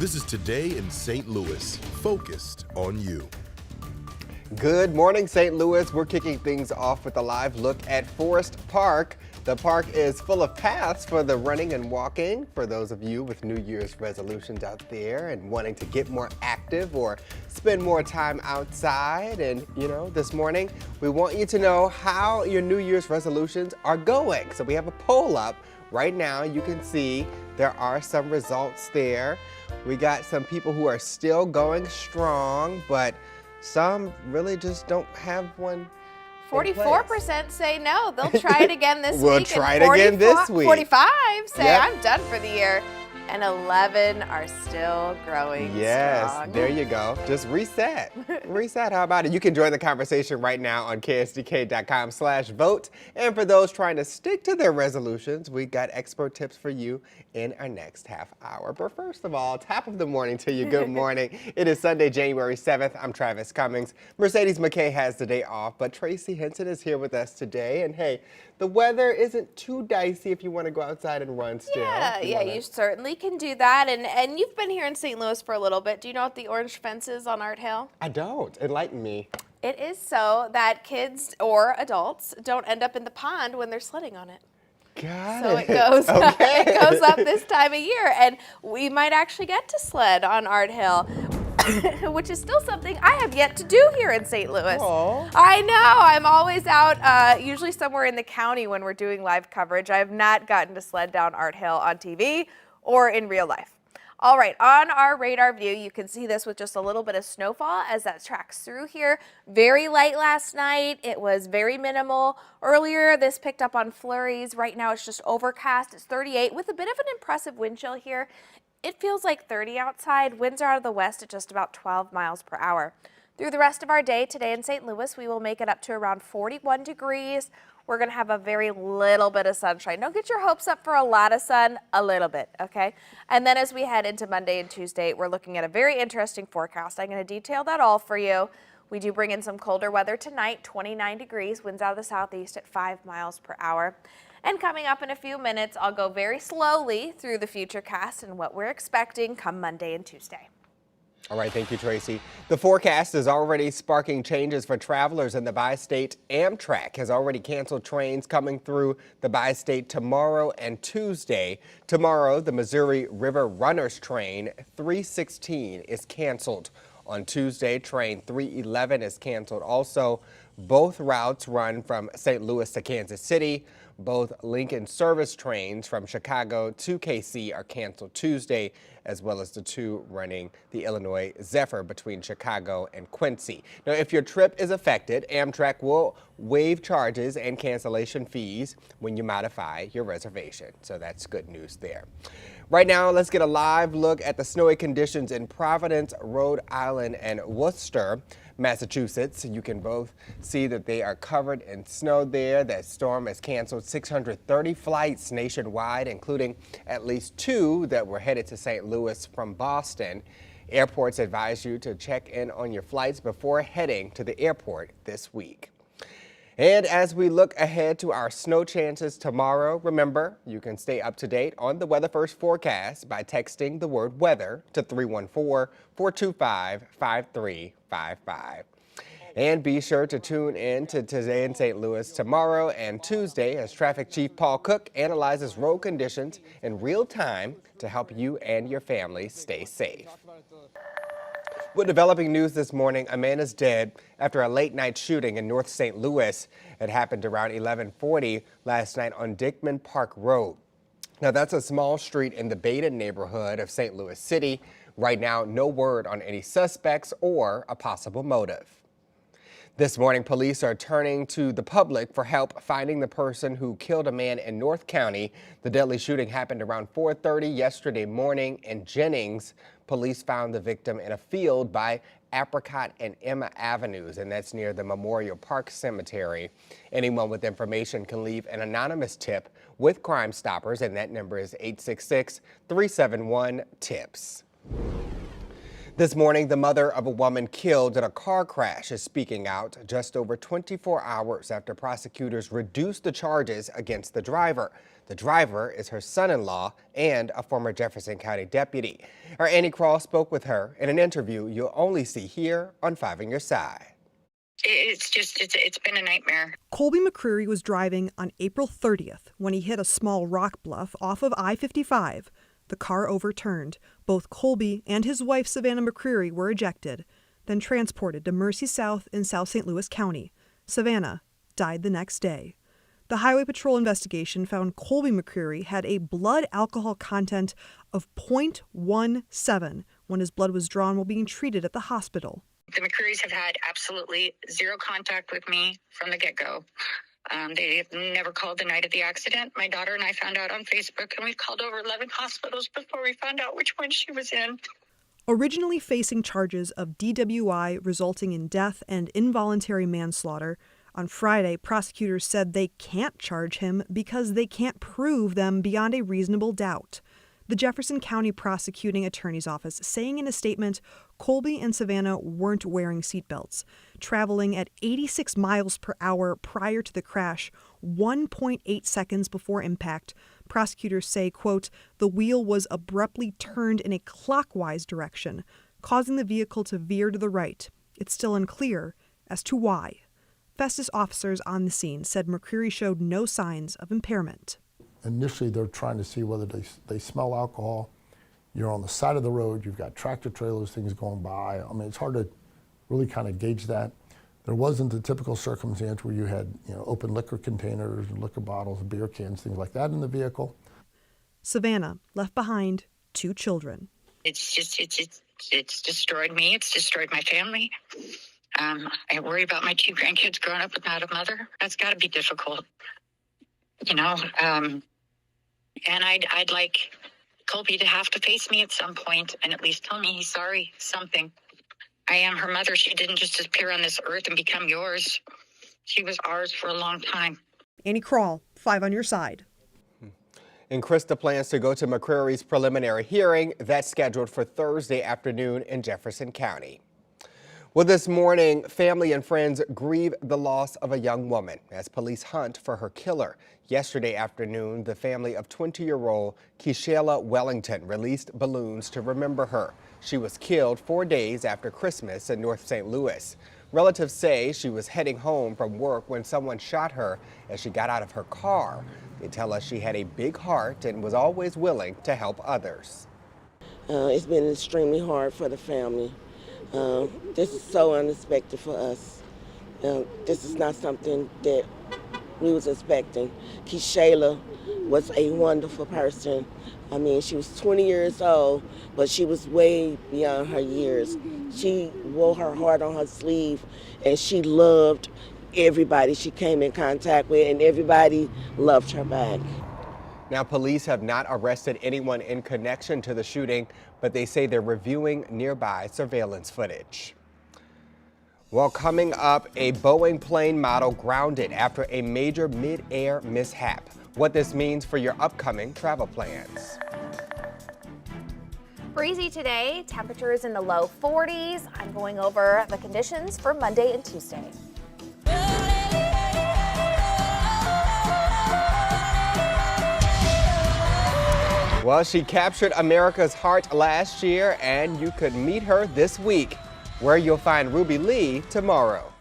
This is Today in St. Louis, focused on you. Good morning, St. Louis. We're kicking things off with a live look at Forest Park. The park is full of paths for the running and walking. For those of you with New Year's resolutions out there and wanting to get more active or spend more time outside. And, this morning, we want you to know how your New Year's resolutions are going. So we have a poll up right now. You can see there are some results there. We got some people who are still going strong, but some really just don't have one. 44% say no. They'll try it again this week. We'll try it again this week. 45 say Yep. I'm done for the year. And 11 are still growing Yes, strong. there you go. Just reset. Reset. How about it? You can join the conversation right now on ksdk.com/vote. And for those trying to stick to their resolutions, we got expert tips for you in our next half hour. But first of all, top of the morning to you. Good morning. It is Sunday, January 7th. I'm Travis Cummings. Mercedes McKay has the day off, but Tracy Henson is here with us today. And hey, the weather isn't too dicey if you want to go outside and run still. Yeah, you certainly can do that. And you've been here in St. Louis for a little bit. Do you know what the orange fence is on Art Hill? I don't. Enlighten me. It is so that kids or adults don't end up in the pond when they're sledding on it. Got So it. it goes, Okay. it goes up this time of year, and we might actually get to sled on Art Hill, which is still something I have yet to do here in St. Louis. Aw. I know, I'm always out, usually somewhere in the county when we're doing live coverage. I have not gotten to sled down Art Hill on TV or in real life. All right, on our radar view, you can see this with just a little bit of snowfall as that tracks through here. Very light last night. It was very minimal. Earlier, this picked up on flurries. Right now, it's just overcast. It's 38 with a bit of an impressive wind chill here. It feels like 30 outside. Winds are out of the west at just about 12 miles per hour. Through the rest of our day today in St. Louis, we will make it up to around 41 degrees. We're going to have a very little bit of sunshine. Don't get your hopes up for a lot of sun, a little bit, okay? And then as we head into Monday and Tuesday, we're looking at a very interesting forecast. I'm going to detail that all for you. We do bring in some colder weather tonight, 29 degrees, winds out of the southeast at 5 miles per hour. And coming up in a few minutes, I'll go very slowly through the futurecast and what we're expecting come Monday and Tuesday. All right, thank you, Tracy. The forecast is already sparking changes for travelers in the bi-state. Amtrak has already canceled trains coming through the bi-state tomorrow and Tuesday. Tomorrow, the Missouri River Runners train 316 is canceled. On Tuesday, train 311 is canceled. Also, both routes run from St. Louis to Kansas City. Both Lincoln service trains from Chicago to KC are canceled Tuesday, as well as the two running the Illinois Zephyr between Chicago and Quincy. Now, if your trip is affected, Amtrak will waive charges and cancellation fees when you modify your reservation. So that's good news there. Right now, let's get a live look at the snowy conditions in Providence, Rhode Island, and Worcester, Massachusetts. You can both see that they are covered in snow there. That storm has canceled 630 flights nationwide, including at least 2 that were headed to St. Louis from Boston. Airports advise you to check in on your flights before heading to the airport this week. And as we look ahead to our snow chances tomorrow, remember, you can stay up to date on the Weather First forecast by texting the word weather to 314-425-5355. And be sure to tune in to Today in St. Louis tomorrow and Tuesday as Traffic Chief Paul Cook analyzes road conditions in real time to help you and your family stay safe. With developing news this morning, a man is dead after a late-night shooting in North St. Louis. It happened around 11:40 last night on Dickman Park Road. Now, that's a small street in the Baden neighborhood of St. Louis City. Right now, no word on any suspects or a possible motive. This morning, police are turning to the public for help finding the person who killed a man in North County. The deadly shooting happened around 4:30 yesterday morning in Jennings. Police found the victim in a field by Apricot and Emma Avenues, and that's near the Memorial Park Cemetery. Anyone with information can leave an anonymous tip with Crime Stoppers, and that number is 866-371-TIPS. This morning, the mother of a woman killed in a car crash is speaking out just over 24 hours after prosecutors reduced the charges against the driver. The driver is her son-in-law and a former Jefferson County deputy. Our Annie Cross spoke with her in an interview you'll only see here on 5 on Your Side. It's been a nightmare. Colby McCreary was driving on April 30th when he hit a small rock bluff off of I-55. The car overturned. Both Colby and his wife, Savannah McCreary, were ejected, then transported to Mercy South in South St. Louis County. Savannah died the next day. The Highway Patrol investigation found Colby McCreary had a blood alcohol content of 0.17 when his blood was drawn while being treated at the hospital. The McCrearys have had absolutely zero contact with me from the get-go. They have never called the night of the accident. My daughter and I found out on Facebook, and we've called over 11 hospitals before we found out which one she was in. Originally facing charges of DWI resulting in death and involuntary manslaughter, on Friday, prosecutors said they can't charge him because they can't prove them beyond a reasonable doubt. The Jefferson County Prosecuting Attorney's Office saying in a statement, Colby and Savannah weren't wearing seatbelts. Traveling at 86 miles per hour prior to the crash, 1.8 seconds before impact, prosecutors say, quote, the wheel was abruptly turned in a clockwise direction, causing the vehicle to veer to the right. It's still unclear as to why. Festus officers on the scene said McCreary showed no signs of impairment. Initially, they're trying to see whether they smell alcohol. You're on the side of the road, you've got tractor trailers, things going by. I mean, it's hard to really kind of gauge that. There wasn't the typical circumstance where you had, open liquor containers, liquor bottles, beer cans, things like that in the vehicle. Savannah left behind 2 children. It's destroyed me. It's destroyed my family. I worry about my 2 grandkids growing up without a mother. That's got to be difficult, And I'd like Colby to have to face me at some point and at least tell me he's sorry, something. I am her mother. She didn't just appear on this earth and become yours. She was ours for a long time. Annie Crawl, 5 on Your Side. And Krista plans to go to McCreary's preliminary hearing that's scheduled for Thursday afternoon in Jefferson County. Well, this morning, family and friends grieve the loss of a young woman as police hunt for her killer. Yesterday afternoon, the family of 20-year-old Keishayla Wellington released balloons to remember her. She was killed 4 days after Christmas in North St. Louis. Relatives say she was heading home from work when someone shot her as she got out of her car. They tell us she had a big heart and was always willing to help others. It's been extremely hard for the family. This is so unexpected for us. This is not something that we was expecting. Keishayla was a wonderful person. I mean, she was 20 years old, but she was way beyond her years. She wore her heart on her sleeve, and she loved everybody she came in contact with, and everybody loved her back. Now, police have not arrested anyone in connection to the shooting, but they say they're reviewing nearby surveillance footage. Well, coming up, a Boeing plane model grounded after a major mid-air mishap. What this means for your upcoming travel plans. Breezy today, temperatures in the low 40s. I'm going over the conditions for Monday and Tuesday. Well, she captured America's heart last year, and you could meet her this week, where you'll find Ruby Lee tomorrow.